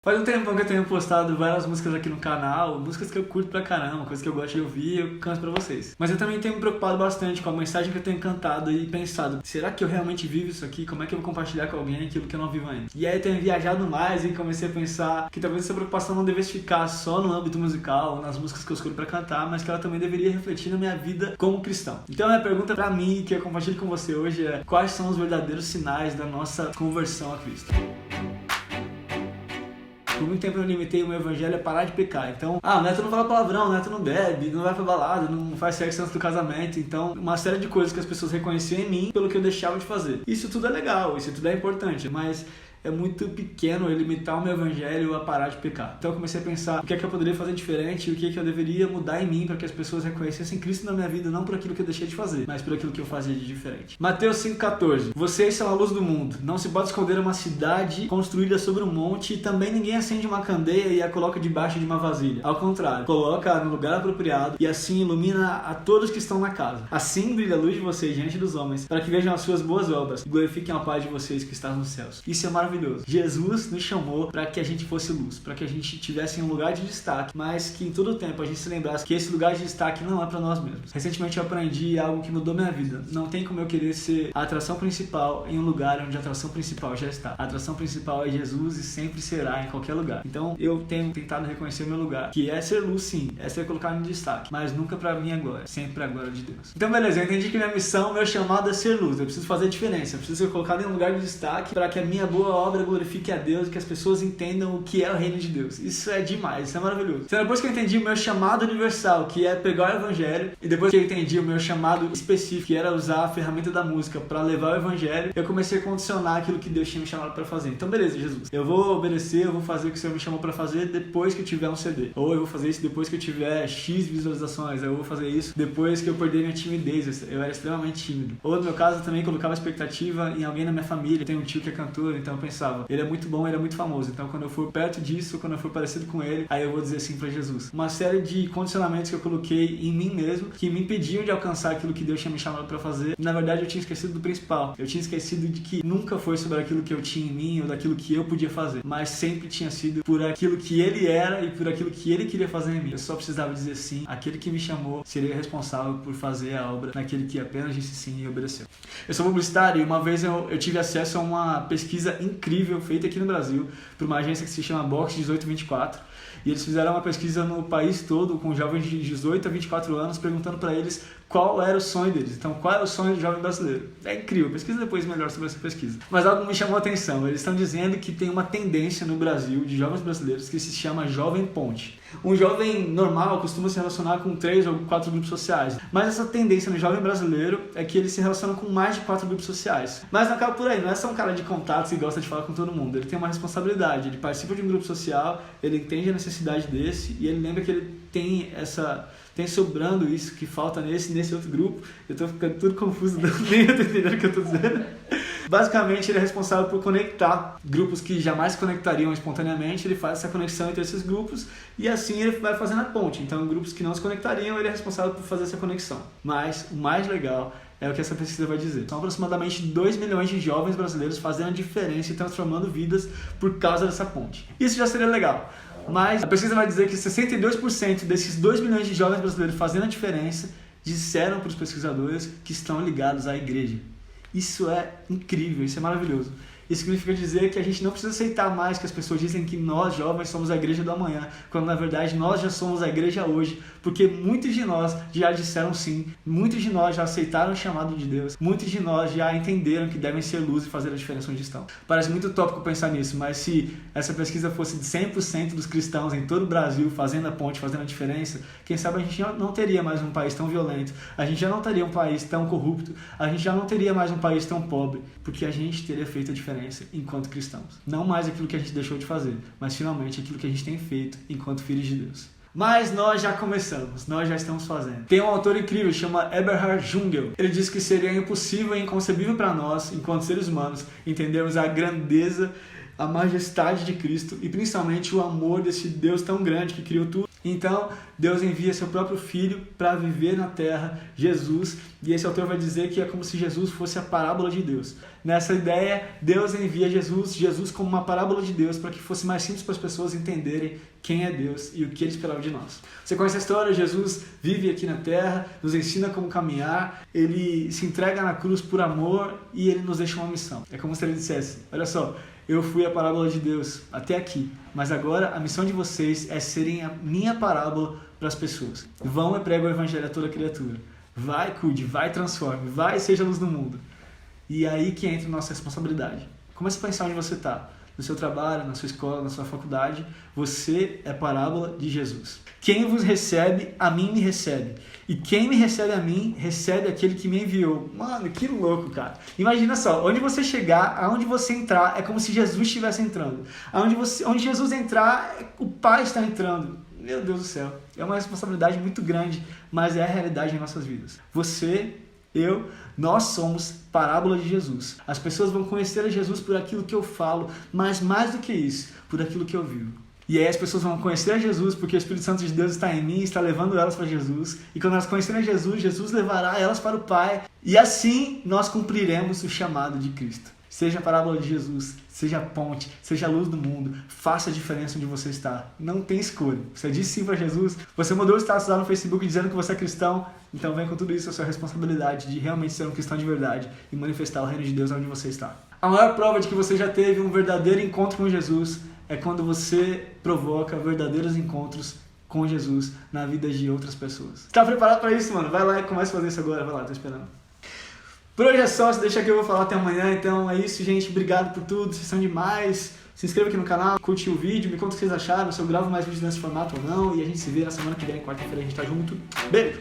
Faz um tempão que eu tenho postado várias músicas aqui no canal, músicas que eu curto pra caramba, coisas que eu gosto de ouvir e eu canto pra vocês. Mas eu também tenho me preocupado bastante com a mensagem que eu tenho cantado e pensado, será que eu realmente vivo isso aqui? Como é que eu vou compartilhar com alguém aquilo que eu não vivo ainda? E aí eu tenho viajado mais e comecei a pensar que talvez essa preocupação não devesse ficar só no âmbito musical, nas músicas que eu escolho pra cantar, mas que ela também deveria refletir na minha vida como cristão. Então a minha pergunta pra mim, que eu compartilho com você hoje é: quais são os verdadeiros sinais da nossa conversão a Cristo? Por muito tempo eu limitei o meu evangelho a parar de pecar. Então, o Neto não fala palavrão, o Neto não bebe, não vai pra balada, não faz sexo antes do casamento. Então, uma série de coisas que as pessoas reconheciam em mim pelo que eu deixava de fazer. Isso tudo é legal, isso tudo é importante, mas é muito pequeno eu limitar o meu evangelho a parar de pecar. Então eu comecei a pensar o que é que eu poderia fazer diferente e o que é que eu deveria mudar em mim para que as pessoas reconhecessem Cristo na minha vida, não por aquilo que eu deixei de fazer, mas por aquilo que eu fazia de diferente. Mateus 5,14. Vocês são a luz do mundo. Não se pode esconder uma cidade construída sobre um monte, e também ninguém acende uma candeia e a coloca debaixo de uma vasilha. Ao contrário, coloca no lugar apropriado e assim ilumina a todos que estão na casa. Assim brilha a luz de vocês diante dos homens, para que vejam as suas boas obras e glorifiquem a paz de vocês que está nos céus. Isso é maravilhoso. Jesus nos chamou para que a gente fosse luz, para que a gente tivesse um lugar de destaque, mas que em todo o tempo a gente se lembrasse que esse lugar de destaque não é para nós mesmos. Recentemente eu aprendi algo que mudou minha vida. Não tem como eu querer ser a atração principal em um lugar onde a atração principal já está. A atração principal é Jesus e sempre será em qualquer lugar. Então eu tenho tentado reconhecer o meu lugar, que é ser luz sim, é ser colocado em destaque, mas nunca para mim agora, sempre para a glória de Deus. Então beleza, eu entendi que minha missão, meu chamado é ser luz. Eu preciso fazer a diferença, eu preciso ser colocado em um lugar de destaque para que a minha boa obra glorifique a Deus e que as pessoas entendam o que é o reino de Deus. Isso é demais, isso é maravilhoso. Então depois que eu entendi o meu chamado universal, que é pegar o evangelho, e depois que eu entendi o meu chamado específico, que era usar a ferramenta da música para levar o evangelho, eu comecei a condicionar aquilo que Deus tinha me chamado para fazer. Então beleza, Jesus, eu vou obedecer, eu vou fazer o que o Senhor me chamou para fazer depois que eu tiver um CD. Ou eu vou fazer isso depois que eu tiver X visualizações. Eu vou fazer isso depois que eu perder minha timidez. Eu era extremamente tímido. Ou no meu caso eu também colocava expectativa em alguém na minha família. Tem um tio que é cantor, então eu pensava, ele é muito bom, ele é muito famoso, então quando eu for perto disso, quando eu for parecido com ele, aí eu vou dizer sim para Jesus. Uma série de condicionamentos que eu coloquei em mim mesmo, que me impediam de alcançar aquilo que Deus tinha me chamado para fazer. Na verdade eu tinha esquecido do principal, eu tinha esquecido de que nunca foi sobre aquilo que eu tinha em mim ou daquilo que eu podia fazer, mas sempre tinha sido por aquilo que Ele era e por aquilo que Ele queria fazer em mim. Eu só precisava dizer sim, aquele que me chamou seria responsável por fazer a obra naquele que apenas disse sim e obedeceu. Eu sou publicitário e uma vez eu tive acesso a uma pesquisa incrível feita aqui no Brasil por uma agência que se chama Box 1824, e eles fizeram uma pesquisa no país todo com jovens de 18 a 24 anos, perguntando para eles qual era o sonho deles. Então, qual era o sonho do jovem brasileiro? É incrível, pesquisa depois melhor sobre essa pesquisa. Mas algo me chamou a atenção, eles estão dizendo que tem uma tendência no Brasil de jovens brasileiros que se chama jovem ponte. Um jovem normal costuma se relacionar com 3 ou 4 grupos sociais, mas essa tendência no jovem brasileiro é que ele se relaciona com mais de 4 grupos sociais. Mas não acaba por aí, não é só um cara de contatos que gosta de falar com todo mundo, ele tem uma responsabilidade, ele participa de um grupo social, ele entende a necessidade desse e ele lembra que ele tem sobrando isso que falta nesse outro grupo. Eu tô ficando tudo confuso, nem eu tô entendendo o que eu tô dizendo. Basicamente, ele é responsável por conectar grupos que jamais se conectariam espontaneamente. Ele faz essa conexão entre esses grupos e assim ele vai fazendo a ponte. Então, grupos que não se conectariam, ele é responsável por fazer essa conexão. Mas o mais legal é o que essa pesquisa vai dizer. São aproximadamente 2 milhões de jovens brasileiros fazendo a diferença e transformando vidas por causa dessa ponte. Isso já seria legal. Mas a pesquisa vai dizer que 62% desses 2 milhões de jovens brasileiros fazendo a diferença disseram para os pesquisadores que estão ligados à igreja. Isso é incrível, isso é maravilhoso. Isso significa dizer que a gente não precisa aceitar mais que as pessoas dizem que nós, jovens, somos a igreja do amanhã, quando na verdade nós já somos a igreja hoje, porque muitos de nós já disseram sim, muitos de nós já aceitaram o chamado de Deus, muitos de nós já entenderam que devem ser luz e fazer a diferença onde estão. Parece muito utópico pensar nisso, mas se essa pesquisa fosse de 100% dos cristãos em todo o Brasil fazendo a ponte, fazendo a diferença, quem sabe a gente não teria mais um país tão violento, a gente já não teria um país tão corrupto, a gente já não teria mais um país tão pobre, porque a gente teria feito a diferença enquanto cristãos. Não mais aquilo que a gente deixou de fazer, mas finalmente aquilo que a gente tem feito enquanto filhos de Deus. Mas nós já começamos, nós já estamos fazendo. Tem um autor incrível, chama Eberhard Jungel. Ele diz que seria impossível e inconcebível para nós, enquanto seres humanos, entendermos a grandeza, a majestade de Cristo e principalmente o amor desse Deus tão grande que criou tudo Então, Deus envia seu próprio Filho para viver na terra, Jesus, e esse autor vai dizer que é como se Jesus fosse a parábola de Deus. Nessa ideia, Deus envia Jesus como uma parábola de Deus para que fosse mais simples para as pessoas entenderem quem é Deus e o que Ele esperava de nós. Você conhece a história? Jesus vive aqui na terra, nos ensina como caminhar, Ele se entrega na cruz por amor e Ele nos deixa uma missão. É como se Ele dissesse, olha só, eu fui a parábola de Deus até aqui, mas agora a missão de vocês é serem a minha parábola para as pessoas. Vão e pregam o evangelho a toda criatura. Vai, cuide, vai, transforme, vai e seja luz no mundo. E é aí que entra a nossa responsabilidade. Comece a pensar onde você está. No seu trabalho, na sua escola, na sua faculdade, você é parábola de Jesus. Quem vos recebe, a mim me recebe. E quem me recebe a mim, recebe aquele que me enviou. Mano, que louco, cara. Imagina só, onde você chegar, aonde você entrar, é como se Jesus estivesse entrando. Onde Jesus entrar, o Pai está entrando. Meu Deus do céu. É uma responsabilidade muito grande, mas é a realidade em nossas vidas. Você, nós somos parábola de Jesus. As pessoas vão conhecer a Jesus por aquilo que eu falo, mas mais do que isso, por aquilo que eu vivo. E aí as pessoas vão conhecer a Jesus porque o Espírito Santo de Deus está em mim, está levando elas para Jesus. E quando elas conhecerem a Jesus, Jesus levará elas para o Pai. E assim nós cumpriremos o chamado de Cristo. Seja a parábola de Jesus, seja a ponte, seja a luz do mundo, faça a diferença onde você está. Não tem escolha. Você disse sim para Jesus, você mandou o status lá no Facebook dizendo que você é cristão, então vem com tudo isso a sua responsabilidade de realmente ser um cristão de verdade e manifestar o reino de Deus onde você está. A maior prova de que você já teve um verdadeiro encontro com Jesus é quando você provoca verdadeiros encontros com Jesus na vida de outras pessoas. Tá preparado para isso, mano? Vai lá e comece a fazer isso agora. Vai lá, tô esperando. Por hoje é só, se deixa que eu vou falar até amanhã, então é isso, gente, obrigado por tudo, vocês são demais, se inscreva aqui no canal, curte o vídeo, me conta o que vocês acharam, se eu gravo mais vídeos nesse formato ou não, e a gente se vê na semana que vem, quarta-feira a gente tá junto, beijo!